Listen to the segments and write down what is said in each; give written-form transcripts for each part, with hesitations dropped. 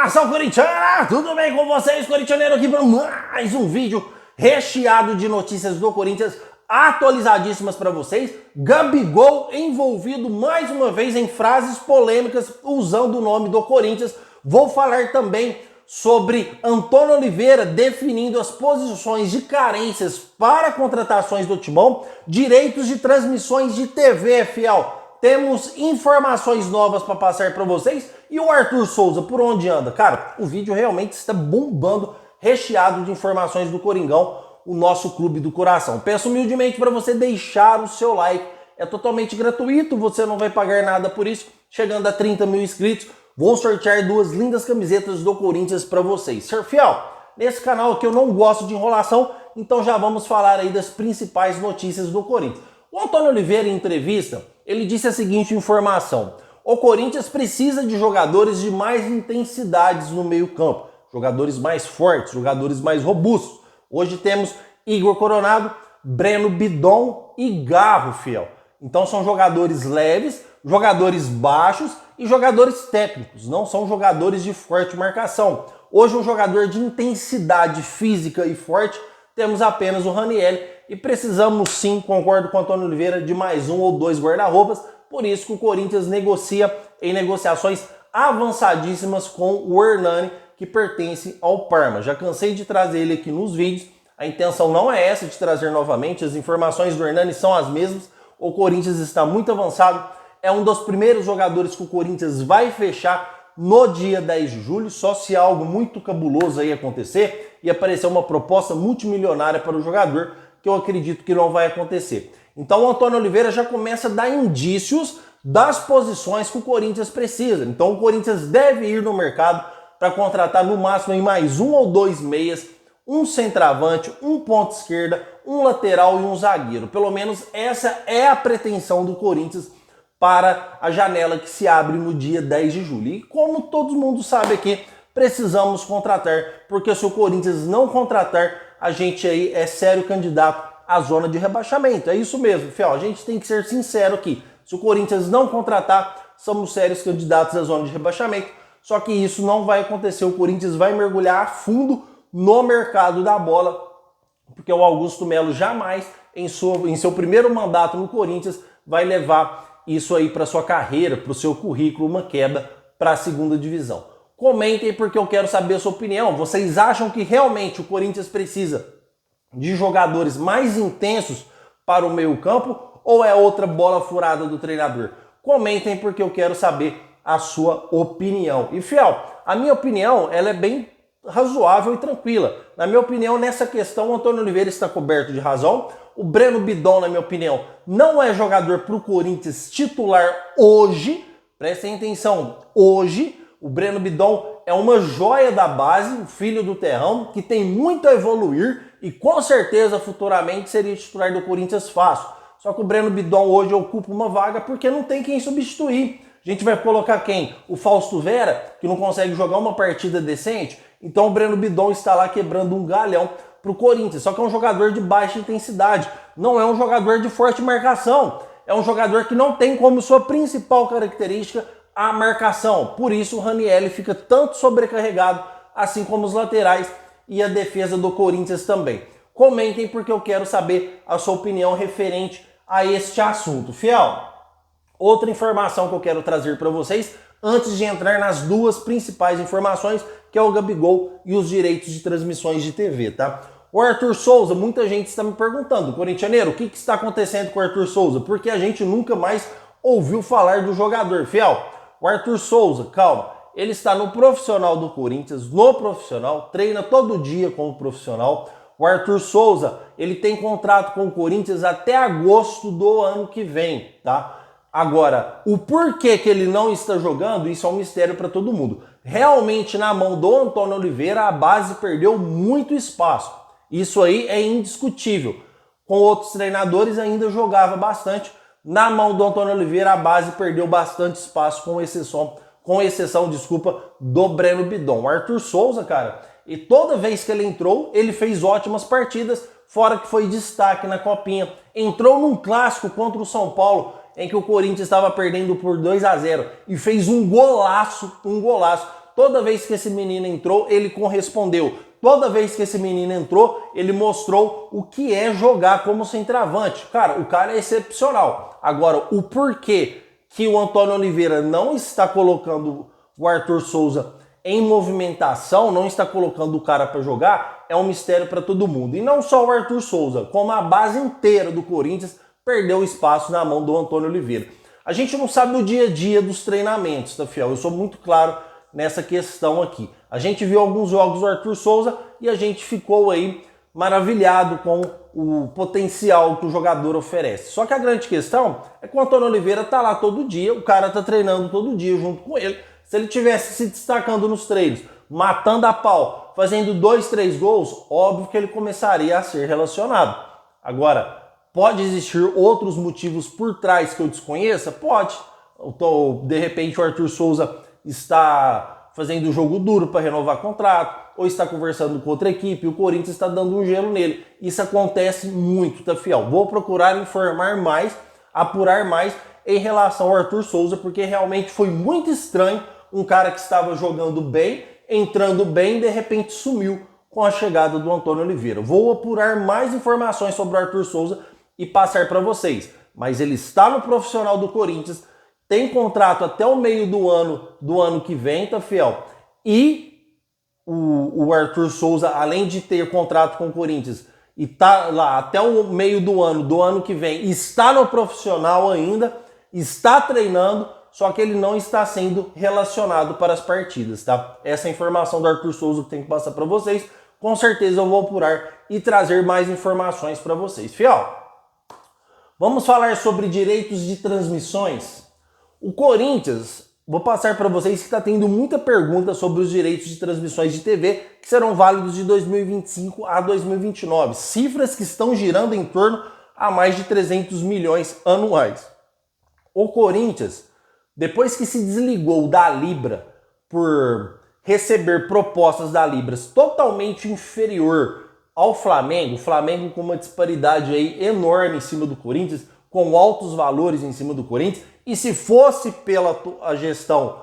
Nação corintiana, tudo bem com vocês, corintianeiro, aqui para mais um vídeo recheado de notícias do Corinthians, atualizadíssimas para vocês. Gabigol envolvido mais uma vez em frases polêmicas usando o nome do Corinthians. Vou falar também sobre Antônio Oliveira definindo as posições de carências para contratações do Timão, direitos de transmissões de TV, fiel. Temos informações novas para passar para vocês. E o Arthur Souza, por onde anda? Cara, o vídeo realmente está bombando, recheado de informações do Coringão, o nosso clube do coração. Peço humildemente para você deixar o seu like. É totalmente gratuito, você não vai pagar nada por isso. Chegando a 30 mil inscritos, vou sortear duas lindas camisetas do Corinthians para vocês. Ser fiel, nesse canal aqui eu não gosto de enrolação, então já vamos falar aí das principais notícias do Corinthians. O Antônio Oliveira, em entrevista, ele disse a seguinte informação: o Corinthians precisa de jogadores de mais intensidades no meio-campo, jogadores mais fortes, jogadores mais robustos. Hoje temos Igor Coronado, Breno Bidon e Garro, fiel. Então são jogadores leves, jogadores baixos e jogadores técnicos, não são jogadores de forte marcação. Hoje um jogador de intensidade física e forte temos apenas o Raniel e precisamos sim, concordo com o Antônio Oliveira, de mais um ou dois guarda-roupas. Por isso que o Corinthians negocia em negociações avançadíssimas com o Hernani, que pertence ao Parma. Já cansei de trazer ele aqui nos vídeos, a intenção não é essa de trazer novamente, as informações do Hernani são as mesmas, o Corinthians está muito avançado, é um dos primeiros jogadores que o Corinthians vai fechar no dia 10 de julho, só se algo muito cabuloso aí acontecer e aparecer uma proposta multimilionária para o jogador, que eu acredito que não vai acontecer. Então o Antônio Oliveira já começa a dar indícios das posições que o Corinthians precisa. Então o Corinthians deve ir no mercado para contratar no máximo em mais um ou dois meias, um centroavante, um ponta esquerda, um lateral e um zagueiro. Pelo menos essa é a pretensão do Corinthians para a janela que se abre no dia 10 de julho. E como todo mundo sabe aqui, precisamos contratar, porque se o Corinthians não contratar, a gente aí é sério candidato à zona de rebaixamento. É isso mesmo, fiel, a gente tem que ser sincero aqui. Se o Corinthians não contratar, somos sérios candidatos à zona de rebaixamento. Só que isso não vai acontecer, o Corinthians vai mergulhar a fundo no mercado da bola, porque o Augusto Melo jamais, em seu primeiro mandato no Corinthians, vai levar isso aí para sua carreira, para o seu currículo, uma queda para a segunda divisão. Comentem porque eu quero saber a sua opinião. Vocês acham que realmente o Corinthians precisa de jogadores mais intensos para o meio-campo ou é outra bola furada do treinador? Comentem porque eu quero saber a sua opinião. E fiel, a minha opinião ela é bem razoável e tranquila. Na minha opinião, nessa questão, o Antônio Oliveira está coberto de razão. O Breno Bidon, na minha opinião, não é jogador para o Corinthians titular hoje. Prestem atenção, hoje o Breno Bidon é uma joia da base, um filho do terrão, que tem muito a evoluir e com certeza futuramente seria titular do Corinthians fácil. Só que o Breno Bidon hoje ocupa uma vaga porque não tem quem substituir. A gente vai colocar quem? O Fausto Vera, que não consegue jogar uma partida decente? Então o Breno Bidon está lá quebrando um galhão para o Corinthians. Só que é um jogador de baixa intensidade, não é um jogador de forte marcação. É um jogador que não tem como sua principal característica a marcação. Por isso o Raniel fica tanto sobrecarregado, assim como os laterais e a defesa do Corinthians também. Comentem porque eu quero saber a sua opinião referente a este assunto. Fiel, outra informação que eu quero trazer para vocês, antes de entrar nas duas principais informações, que é o Gabigol e os direitos de transmissões de TV, tá? O Arthur Souza, muita gente está me perguntando, corintianeiro, o que está acontecendo com o Arthur Souza? Porque a gente nunca mais ouviu falar do jogador, fiel. O Arthur Souza, calma, ele está no profissional do Corinthians, no profissional, treina todo dia como profissional. O Arthur Souza, ele tem contrato com o Corinthians até agosto do ano que vem, tá? Agora, o porquê que ele não está jogando, isso é um mistério para todo mundo. Realmente, na mão do Antônio Oliveira, a base perdeu muito espaço. Isso aí é indiscutível. Com outros treinadores ainda jogava bastante. Na mão do Antônio Oliveira, a base perdeu bastante espaço, com exceção, do Breno Bidon. O Arthur Souza, cara, e toda vez que ele entrou, ele fez ótimas partidas, fora que foi destaque na Copinha. Entrou num clássico contra o São Paulo, em que o Corinthians estava perdendo por 2-0 e fez um golaço. Toda vez que esse menino entrou, ele correspondeu. Toda vez que esse menino entrou, ele mostrou o que é jogar como centroavante. Cara, o cara é excepcional. Agora, o porquê que o Antônio Oliveira não está colocando o Arthur Souza em movimentação, não está colocando o cara para jogar, é um mistério para todo mundo. E não só o Arthur Souza, como a base inteira do Corinthians perdeu espaço na mão do Antônio Oliveira. A gente não sabe o dia a dia dos treinamentos, tá, fiel? Eu sou muito claro nessa questão aqui. A gente viu alguns jogos do Arthur Souza e a gente ficou aí maravilhado com o potencial que o jogador oferece. Só que a grande questão é que o Antônio Oliveira tá lá todo dia, o cara tá treinando todo dia junto com ele. Se ele tivesse se destacando nos treinos, matando a pau, fazendo 2, 3 gols, óbvio que ele começaria a ser relacionado. Agora, pode existir outros motivos por trás que eu desconheça? Pode. De repente o Arthur Souza está fazendo jogo duro para renovar contrato, ou está conversando com outra equipe, e o Corinthians está dando um gelo nele. Isso acontece muito, tá, fiel? Vou procurar informar mais, apurar mais em relação ao Arthur Souza, porque realmente foi muito estranho um cara que estava jogando bem, entrando bem, de repente sumiu com a chegada do Antônio Oliveira. Vou apurar mais informações sobre o Arthur Souza e passar para vocês. Mas ele está no profissional do Corinthians, tem contrato até o meio do ano que vem, tá, fiel? E o Arthur Souza, além de ter contrato com o Corinthians e tá lá até o meio do ano que vem, está no profissional ainda, está treinando, só que ele não está sendo relacionado para as partidas, tá? Essa é a informação do Arthur Souza que tem que passar para vocês. Com certeza eu vou apurar e trazer mais informações para vocês. Fiel, vamos falar sobre direitos de transmissões. O Corinthians, vou passar para vocês que está tendo muita pergunta sobre os direitos de transmissões de TV que serão válidos de 2025 a 2029. Cifras que estão girando em torno a mais de 300 milhões anuais. O Corinthians, depois que se desligou da Libra por receber propostas da Libra totalmente inferior ao Flamengo, o Flamengo com uma disparidade aí enorme em cima do Corinthians, com altos valores em cima do Corinthians, e se fosse pela a gestão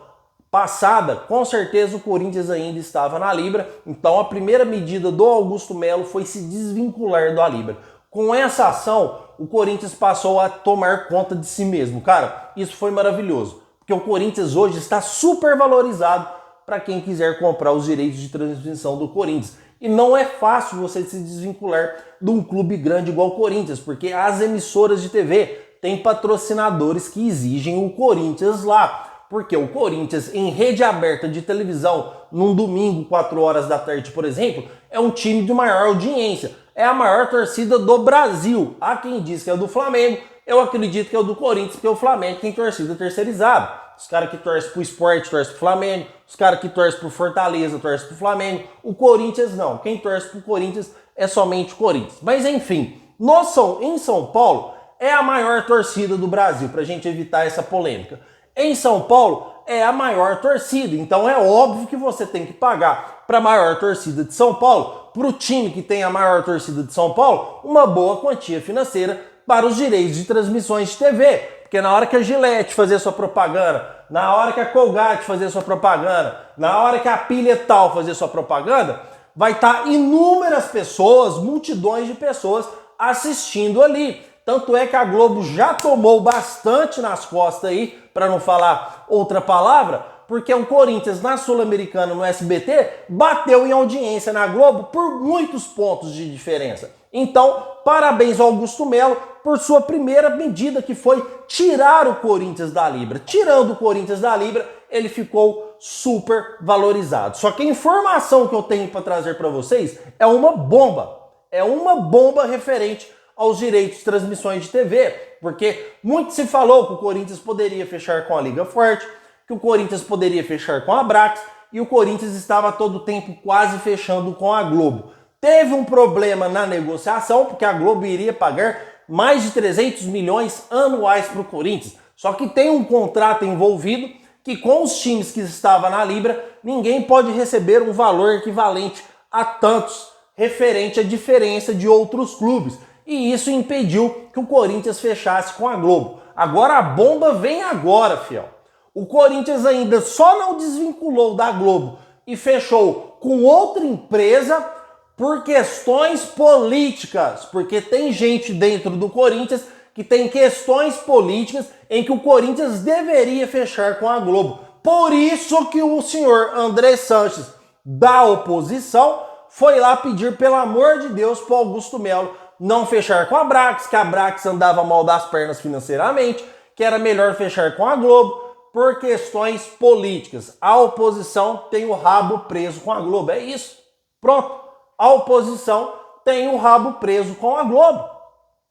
passada, com certeza o Corinthians ainda estava na Libra. Então a primeira medida do Augusto Melo foi se desvincular da Libra. Com essa ação, o Corinthians passou a tomar conta de si mesmo. Cara, isso foi maravilhoso, porque o Corinthians hoje está super valorizado para quem quiser comprar os direitos de transmissão do Corinthians. E não é fácil você se desvincular de um clube grande igual o Corinthians, porque as emissoras de TV têm patrocinadores que exigem o Corinthians lá. Porque o Corinthians, em rede aberta de televisão, num domingo, 4 horas da tarde, por exemplo, é um time de maior audiência. É a maior torcida do Brasil. Há quem diz que é do Flamengo, eu acredito que é o do Corinthians, porque o Flamengo tem torcida terceirizada. Os caras que torcem pro Sport torcem pro Flamengo, os caras que torcem pro Fortaleza torcem pro Flamengo. O Corinthians não. Quem torce pro Corinthians é somente o Corinthians. Mas enfim, em São Paulo é a maior torcida do Brasil, pra gente evitar essa polêmica. Em São Paulo é a maior torcida, então é óbvio que você tem que pagar para a maior torcida de São Paulo, para o time que tem a maior torcida de São Paulo, uma boa quantia financeira para os direitos de transmissões de TV. Porque na hora que a Gillette fazer sua propaganda, na hora que a Colgate fazer sua propaganda, na hora que a Pilha Tal fazer sua propaganda, vai estar inúmeras pessoas, multidões de pessoas assistindo ali. Tanto é que a Globo já tomou bastante nas costas aí, para não falar outra palavra, porque o Corinthians na Sul-Americana, no SBT, bateu em audiência na Globo por muitos pontos de diferença. Então, parabéns ao Augusto Melo por sua primeira medida, que foi tirar o Corinthians da Libra. Tirando o Corinthians da Libra, ele ficou super valorizado. Só que a informação que eu tenho para trazer para vocês é uma bomba. É uma bomba referente aos direitos de transmissões de TV, porque muito se falou que o Corinthians poderia fechar com a Liga Forte, que o Corinthians poderia fechar com a Abrax, e o Corinthians estava a todo tempo quase fechando com a Globo. Teve um problema na negociação, porque a Globo iria pagar mais de 300 milhões anuais para o Corinthians, só que tem um contrato envolvido que com os times que estavam na Libra, ninguém pode receber um valor equivalente a tantos, referente à diferença de outros clubes. E isso impediu que o Corinthians fechasse com a Globo. Agora a bomba vem agora, fiel. O Corinthians ainda só não desvinculou da Globo e fechou com outra empresa por questões políticas, porque tem gente dentro do Corinthians que tem questões políticas em que o Corinthians deveria fechar com a Globo. Por isso que o senhor André Sanches, da oposição, foi lá pedir, pelo amor de Deus, para o Augusto Melo não fechar com a Abrax, que a Abrax andava mal das pernas financeiramente, que era melhor fechar com a Globo por questões políticas. A oposição tem o rabo preso com a Globo, é isso. Pronto. A oposição tem o rabo preso com a Globo.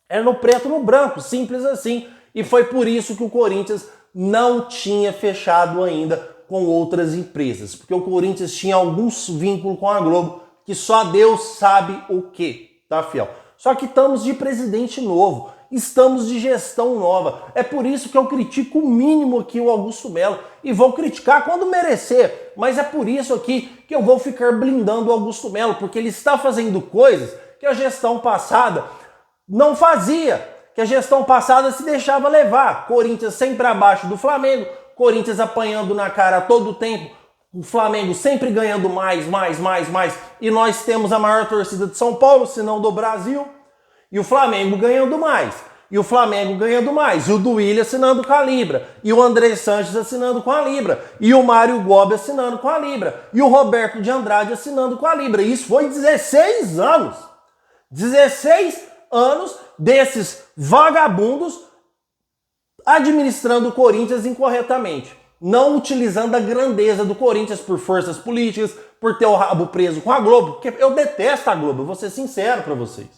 É no preto no branco, simples assim. E foi por isso que o Corinthians não tinha fechado ainda com outras empresas, porque o Corinthians tinha alguns vínculos com a Globo que só Deus sabe o que, tá, fiel? Só que estamos de presidente novo, estamos de gestão nova. É por isso que eu critico o mínimo aqui o Augusto Melo e vou criticar quando merecer, mas é por isso aqui que eu vou ficar blindando o Augusto Melo, porque ele está fazendo coisas que a gestão passada não fazia, que a gestão passada se deixava levar. Corinthians sempre abaixo do Flamengo, Corinthians apanhando na cara todo o tempo, o Flamengo sempre ganhando mais, e nós temos a maior torcida de São Paulo, se não do Brasil, e o Flamengo ganhando mais, e o o Duílio assinando com a Libra, e o André Sanches assinando com a Libra, e o Mário Gobi assinando com a Libra, e o Roberto de Andrade assinando com a Libra. Isso foi 16 anos. 16 anos desses vagabundos administrando o Corinthians incorretamente, não utilizando a grandeza do Corinthians por forças políticas, por ter o rabo preso com a Globo, porque eu detesto a Globo, eu vou ser sincero para vocês,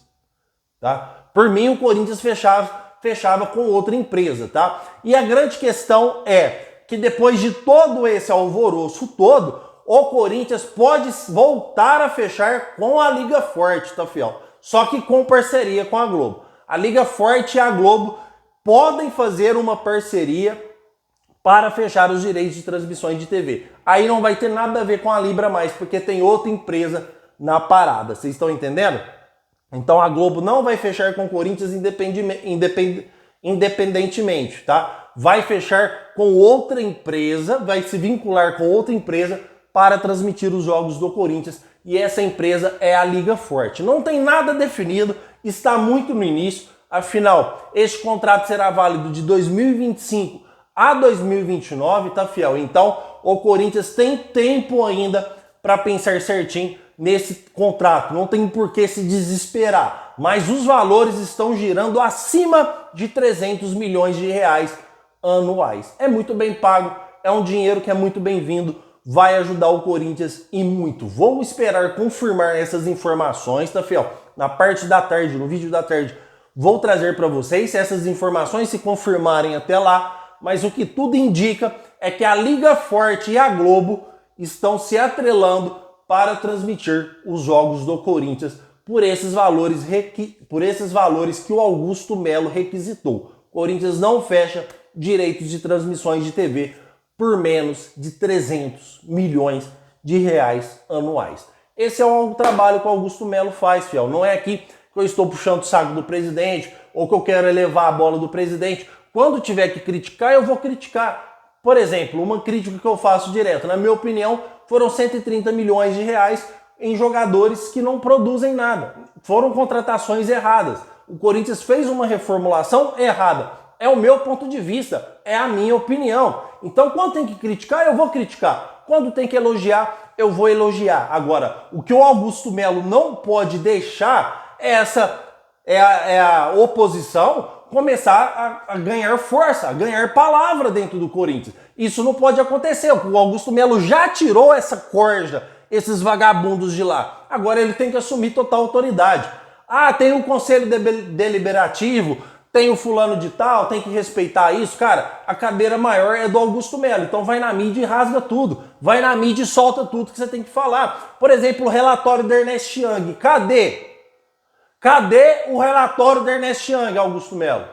tá? Por mim o Corinthians fechava com outra empresa, tá? E a grande questão é que depois de todo esse alvoroço todo, o Corinthians pode voltar a fechar com a Liga Forte, tá, fiel? Só que com parceria com a Globo. A Liga Forte e a Globo podem fazer uma parceria para fechar os direitos de transmissões de TV. Aí não vai ter nada a ver com a Libra mais, porque tem outra empresa na parada. Vocês estão entendendo? Então a Globo não vai fechar com o Corinthians independentemente, tá? Vai fechar com outra empresa, vai se vincular com outra empresa para transmitir os jogos do Corinthians. E essa empresa é a Liga Forte. Não tem nada definido, está muito no início. Afinal, este contrato será válido de 2025 a 2029, tá, fiel? Então, o Corinthians tem tempo ainda para pensar certinho nesse contrato. Não tem por que se desesperar. Mas os valores estão girando acima de 300 milhões de reais anuais. É muito bem pago, é um dinheiro que é muito bem-vindo, vai ajudar o Corinthians e muito. Vou esperar confirmar essas informações, tá, fiel? Na parte da tarde, no vídeo da tarde, vou trazer para vocês se essas informações se confirmarem até lá, mas o que tudo indica é que a Liga Forte e a Globo estão se atrelando para transmitir os jogos do Corinthians por esses valores que o Augusto Melo requisitou. O Corinthians não fecha direitos de transmissões de TV por menos de 300 milhões de reais anuais. Esse é o trabalho que o Augusto Melo faz, fiel. Não é aqui que eu estou puxando o saco do presidente ou que eu quero elevar a bola do presidente. Quando tiver que criticar, eu vou criticar. Por exemplo, uma crítica que eu faço direto, na minha opinião, foram 130 milhões de reais em jogadores que não produzem nada. Foram contratações erradas. O Corinthians fez uma reformulação errada. É o meu ponto de vista, é a minha opinião. Então, quando tem que criticar, eu vou criticar. Quando tem que elogiar, eu vou elogiar. Agora, o que o Augusto Melo não pode deixar é a oposição começar a ganhar força, a ganhar palavra dentro do Corinthians. Isso não pode acontecer. O Augusto Melo já tirou essa corja, esses vagabundos de lá. Agora ele tem que assumir total autoridade. Ah, tem um conselho deliberativo, tem o fulano de tal, tem que respeitar isso. Cara, a cadeira maior é do Augusto Melo. Então vai na mídia e rasga tudo. Vai na mídia e solta tudo que você tem que falar. Por exemplo, o relatório do Ernest Young. Cadê? Cadê o relatório do Ernest Young, Augusto Melo?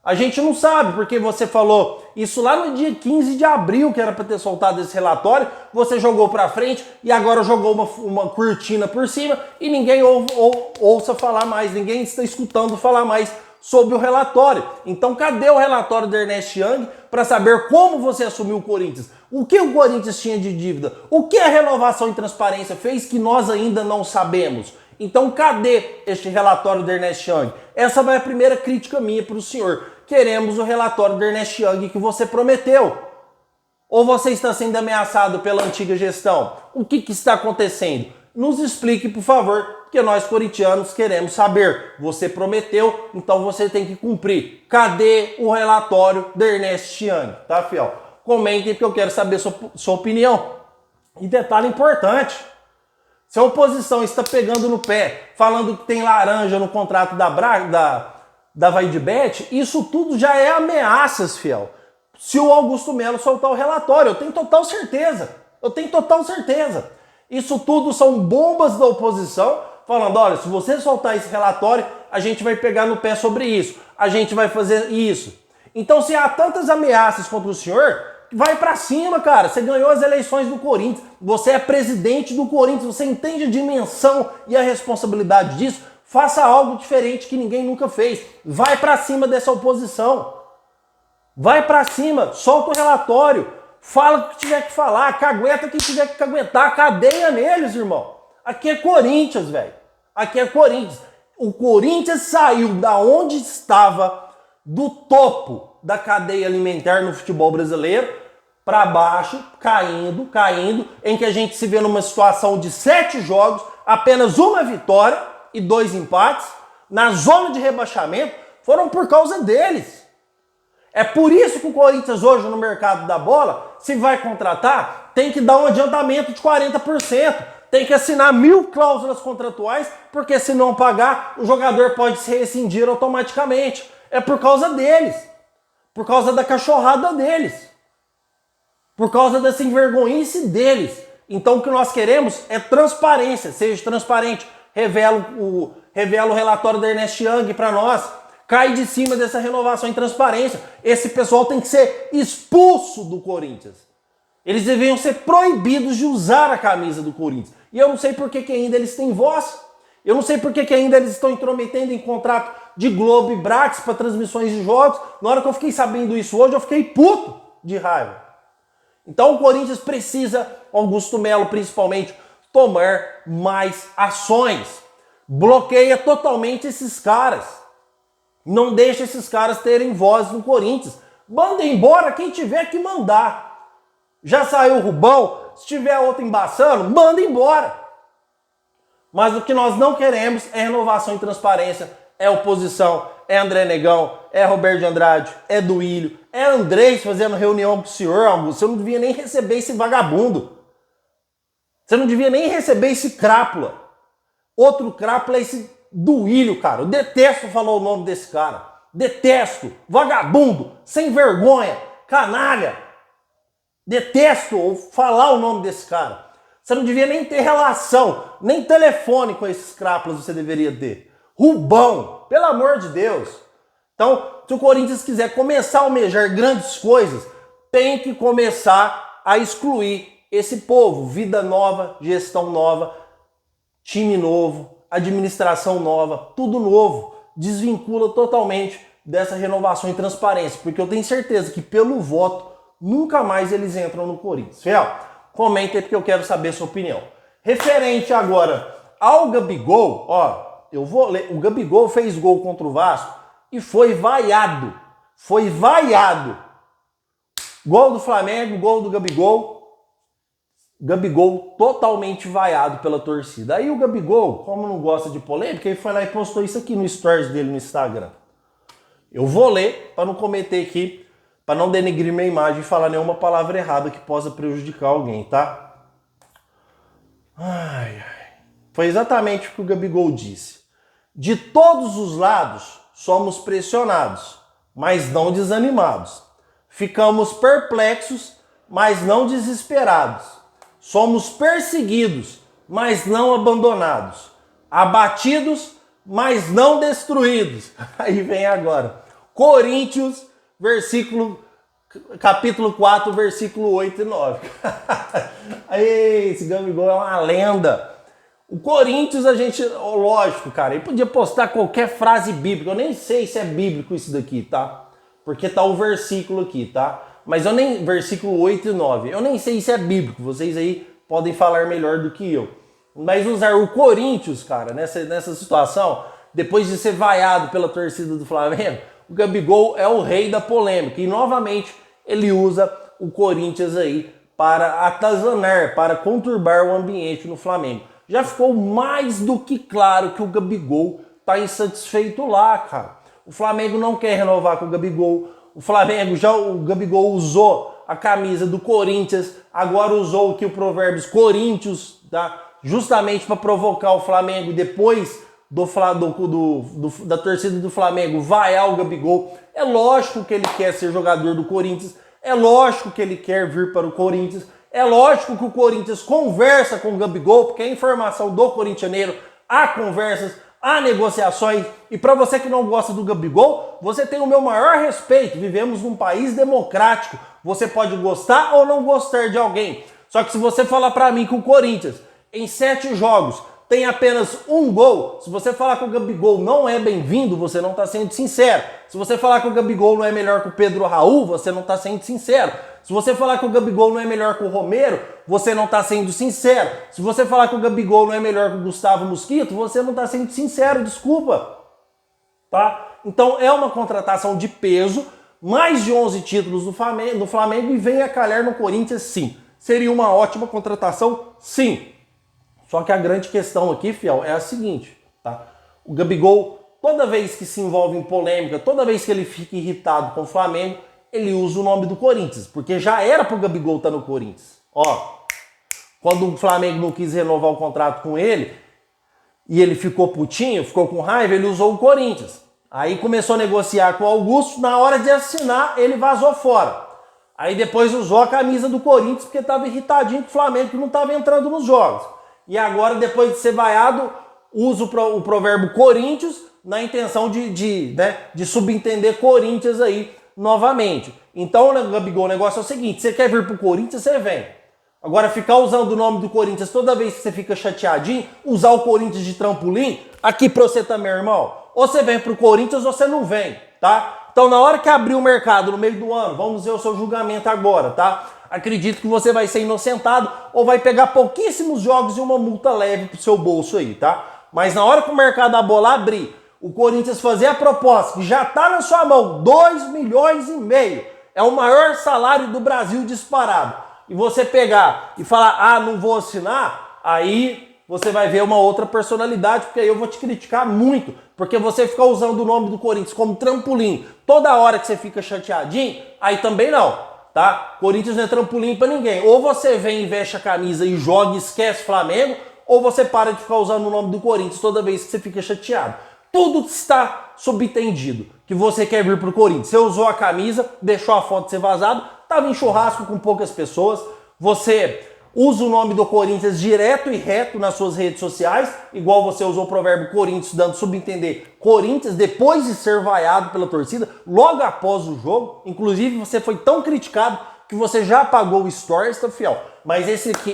A gente não sabe, porque você falou isso lá no dia 15 de abril, que era para ter soltado esse relatório, você jogou para frente e agora jogou uma cortina por cima e ninguém ouça falar mais, ninguém está escutando falar mais sobre o relatório. Então cadê o relatório do Ernest Young para saber como você assumiu o Corinthians? O que o Corinthians tinha de dívida? O que a renovação e transparência fez que nós ainda não sabemos? Então cadê este relatório do Ernest Young? Essa vai a primeira crítica minha para o senhor. Queremos o relatório do Ernest Young que você prometeu. Ou você está sendo ameaçado pela antiga gestão? O que está acontecendo? Nos explique, por favor, porque nós corintianos queremos saber. Você prometeu, então você tem que cumprir. Cadê o relatório do Ernest Young? Tá, fiel? Comentem porque eu quero saber sua opinião. E detalhe importante. Se a oposição está pegando no pé, falando que tem laranja no contrato da Vaidbet, isso tudo já é ameaças, fiel. Se o Augusto Melo soltar o relatório, eu tenho total certeza. Isso tudo são bombas da oposição, falando, olha, se você soltar esse relatório, a gente vai pegar no pé sobre isso. A gente vai fazer isso. Então, se há tantas ameaças contra o senhor, vai pra cima, cara. Você ganhou as eleições do Corinthians. Você é presidente do Corinthians. Você entende a dimensão e a responsabilidade disso? Faça algo diferente que ninguém nunca fez. Vai pra cima dessa oposição. Vai pra cima. Solta o relatório. Fala o que tiver que falar. Cagueta o que tiver que caguetar. Cadeia neles, irmão. Aqui é Corinthians, velho. Aqui é Corinthians. O Corinthians saiu da onde estava, do topo da cadeia alimentar no futebol brasileiro, para baixo, caindo, em que a gente se vê numa situação de 7 jogos, apenas uma vitória e 2 empates, na zona de rebaixamento, foram por causa deles. É por isso que o Corinthians hoje no mercado da bola, se vai contratar, tem que dar um adiantamento de 40%, tem que assinar 1000 cláusulas contratuais, porque se não pagar, o jogador pode se rescindir automaticamente. É por causa deles, por causa da cachorrada deles. Por causa dessa envergonhice deles. Então o que nós queremos é transparência. Seja transparente. Revela o relatório da Ernest Young para nós. Cai de cima dessa renovação em transparência. Esse pessoal tem que ser expulso do Corinthians. Eles deveriam ser proibidos de usar a camisa do Corinthians. E eu não sei por que ainda eles têm voz. Eu não sei por que ainda eles estão intrometendo em contrato de Globo e Brax para transmissões de jogos. Na hora que eu fiquei sabendo isso hoje, eu fiquei puto de raiva. Então o Corinthians precisa, Augusto Melo principalmente, tomar mais ações. Bloqueia totalmente esses caras. Não deixa esses caras terem voz no Corinthians. Manda embora quem tiver que mandar. Já saiu o Rubão, se tiver outro embaçando, manda embora. Mas o que nós não queremos é renovação e transparência. É oposição, é André Negão, é Roberto de Andrade, é Duílio, é Andrés fazendo reunião com o senhor, Augusto. Você não devia nem receber esse vagabundo. Você não devia nem receber esse crápula. Outro crápula é esse Duílio, cara. Eu detesto falar o nome desse cara. Detesto. Vagabundo, sem vergonha, canalha. Detesto falar o nome desse cara. Você não devia nem ter relação, nem telefone com esses crápulas você deveria ter. Rubão, pelo amor de Deus. Então, se o Corinthians quiser começar a almejar grandes coisas, tem que começar a excluir esse povo. Vida nova, gestão nova, time novo, administração nova, tudo novo. Desvincula totalmente dessa renovação e transparência, porque eu tenho certeza que pelo voto, nunca mais eles entram no Corinthians. Fiel, comenta aí porque eu quero saber a sua opinião. Referente agora ao Gabigol, ó, eu vou ler. O Gabigol fez gol contra o Vasco e foi vaiado. Foi vaiado. Gol do Flamengo, gol do Gabigol. Gabigol totalmente vaiado pela torcida. Aí o Gabigol, como não gosta de polêmica, ele foi lá e postou isso aqui no stories dele no Instagram. Eu vou ler para não cometer aqui, para não denegrir minha imagem e falar nenhuma palavra errada que possa prejudicar alguém, tá? Foi exatamente o que o Gabigol disse. De todos os lados, somos pressionados, mas não desanimados. Ficamos perplexos, mas não desesperados. Somos perseguidos, mas não abandonados. Abatidos, mas não destruídos. Aí vem agora. Coríntios, capítulo 4, versículo 8 e 9. Aí, esse Gabigol é uma lenda. O Corinthians, a gente, lógico, cara, ele podia postar qualquer frase bíblica. Eu nem sei se é bíblico isso daqui, tá? Porque tá o versículo aqui, tá? Mas eu nem, versículo 8 e 9, eu nem sei se é bíblico. Vocês aí podem falar melhor do que eu. Mas usar o Corinthians, cara, nessa situação, depois de ser vaiado pela torcida do Flamengo, o Gabigol é o rei da polêmica. E novamente ele usa o Corinthians aí para atazanar, para conturbar o ambiente no Flamengo. Já ficou mais do que claro que o Gabigol tá insatisfeito lá, cara. O Flamengo não quer renovar com o Gabigol. O Gabigol usou a camisa do Corinthians, agora usou aqui o Provérbios Coríntios, tá? Justamente para provocar o Flamengo depois da torcida do Flamengo vaiar o Gabigol. É lógico que ele quer ser jogador do Corinthians, é lógico que ele quer vir para o Corinthians, é lógico que o Corinthians conversa com o Gabigol, porque a informação do corintianeiro, há conversas, há negociações. E para você que não gosta do Gabigol, você tem o meu maior respeito. Vivemos num país democrático. Você pode gostar ou não gostar de alguém. Só que se você falar para mim que o Corinthians, em 7 jogos, tem apenas 1 gol, se você falar que o Gabigol não é bem-vindo, você não está sendo sincero. Se você falar que o Gabigol não é melhor que o Pedro Raul, você não está sendo sincero. Se você falar que o Gabigol não é melhor que o Romero, você não está sendo sincero. Se você falar que o Gabigol não é melhor que o Gustavo Mosquito, você não está sendo sincero, desculpa. Tá? Então é uma contratação de peso, mais de 11 títulos no Flamengo e vem a calhar no Corinthians, sim. Seria uma ótima contratação, sim. Só que a grande questão aqui, fiel, é a seguinte, tá? O Gabigol, toda vez que se envolve em polêmica, toda vez que ele fica irritado com o Flamengo, ele usa o nome do Corinthians, porque já era pro Gabigol estar no Corinthians. Ó, quando o Flamengo não quis renovar o contrato com ele, e ele ficou putinho, ficou com raiva, ele usou o Corinthians. Aí começou a negociar com o Augusto, na hora de assinar, ele vazou fora. Aí depois usou a camisa do Corinthians, porque estava irritadinho com o Flamengo, que não estava entrando nos jogos. E agora, depois de ser vaiado, usa o provérbio Corinthians na intenção de subentender Corinthians aí novamente. Então, Gabigol, o negócio é o seguinte, você quer vir pro Corinthians, você vem. Agora, ficar usando o nome do Corinthians toda vez que você fica chateadinho, usar o Corinthians de trampolim, aqui pra você também, irmão. Ou você vem pro Corinthians ou você não vem, tá? Então, na hora que abrir o mercado no meio do ano, vamos ver o seu julgamento agora, tá? Acredito que você vai ser inocentado ou vai pegar pouquíssimos jogos e uma multa leve pro seu bolso aí, tá? Mas na hora que o mercado da bola abrir, o Corinthians fazer a proposta que já tá na sua mão, 2,5 milhões, é o maior salário do Brasil disparado, e você pegar e falar, ah, não vou assinar, aí você vai ver uma outra personalidade, porque aí eu vou te criticar muito, porque você ficar usando o nome do Corinthians como trampolim toda hora que você fica chateadinho, aí também não. Tá? Corinthians não é trampolim pra ninguém. Ou você vem e veste a camisa e joga e esquece Flamengo, ou você para de ficar usando o nome do Corinthians toda vez que você fica chateado. Tudo está subentendido que você quer vir pro Corinthians. Você usou a camisa, deixou a foto ser vazada, tava em churrasco com poucas pessoas, você usa o nome do Corinthians direto e reto nas suas redes sociais, igual você usou o provérbio Corinthians, dando subentender Corinthians depois de ser vaiado pela torcida, logo após o jogo. Inclusive, você foi tão criticado que você já apagou o Stories, tá, fiel? Mas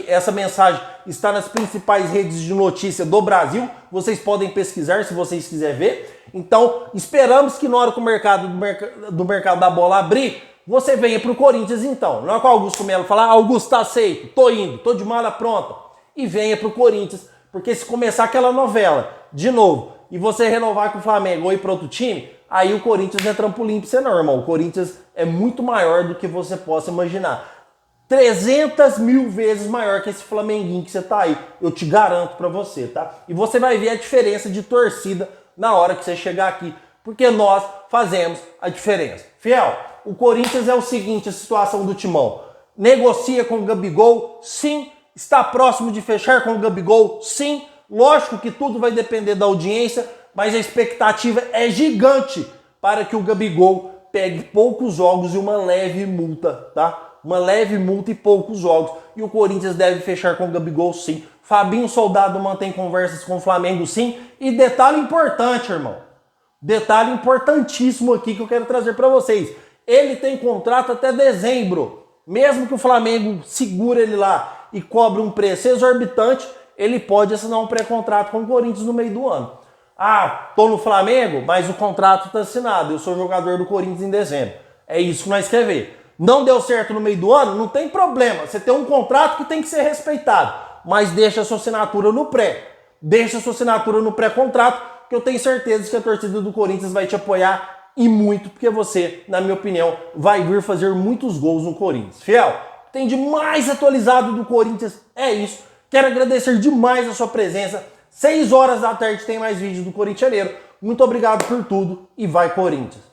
essa mensagem está nas principais redes de notícia do Brasil. Vocês podem pesquisar se vocês quiserem ver. Então, esperamos que na hora que o mercado da bola abrir, você venha pro Corinthians então. Não é com o Augusto Melo falar, Augusto, tá aceito, tô indo, tô de mala pronta. E venha pro Corinthians, porque se começar aquela novela de novo e você renovar com o Flamengo ou ir para outro time, aí o Corinthians não é trampolim pra você não, irmão. O Corinthians é muito maior do que você possa imaginar. 300 mil vezes maior que esse Flamenguinho que você tá aí. Eu te garanto pra você, tá? E você vai ver a diferença de torcida na hora que você chegar aqui, porque nós fazemos a diferença. Fiel, o Corinthians é o seguinte, a situação do Timão. Negocia com o Gabigol? Sim. Está próximo de fechar com o Gabigol? Sim. Lógico que tudo vai depender da audiência, mas a expectativa é gigante para que o Gabigol pegue poucos jogos e uma leve multa, tá? Uma leve multa e poucos jogos. E o Corinthians deve fechar com o Gabigol, sim. Fabinho Soldado mantém conversas com o Flamengo, sim. E detalhe importante, irmão. Detalhe importantíssimo aqui que eu quero trazer para vocês. Ele tem contrato até dezembro. Mesmo que o Flamengo segure ele lá e cobre um preço exorbitante, ele pode assinar um pré-contrato com o Corinthians no meio do ano. Ah, tô no Flamengo, mas o contrato tá assinado, eu sou jogador do Corinthians em dezembro. É isso que nós quer ver. Não deu certo no meio do ano? Não tem problema. Você tem um contrato que tem que ser respeitado, mas deixa a sua assinatura no pré. Deixa a sua assinatura no pré-contrato, que eu tenho certeza que a torcida do Corinthians vai te apoiar e muito, porque você, na minha opinião, vai vir fazer muitos gols no Corinthians. Fiel, tem de mais atualizado do Corinthians, é isso. Quero agradecer demais a sua presença. 6 horas da tarde tem mais vídeo do Corintianeiro. Muito obrigado por tudo e vai Corinthians!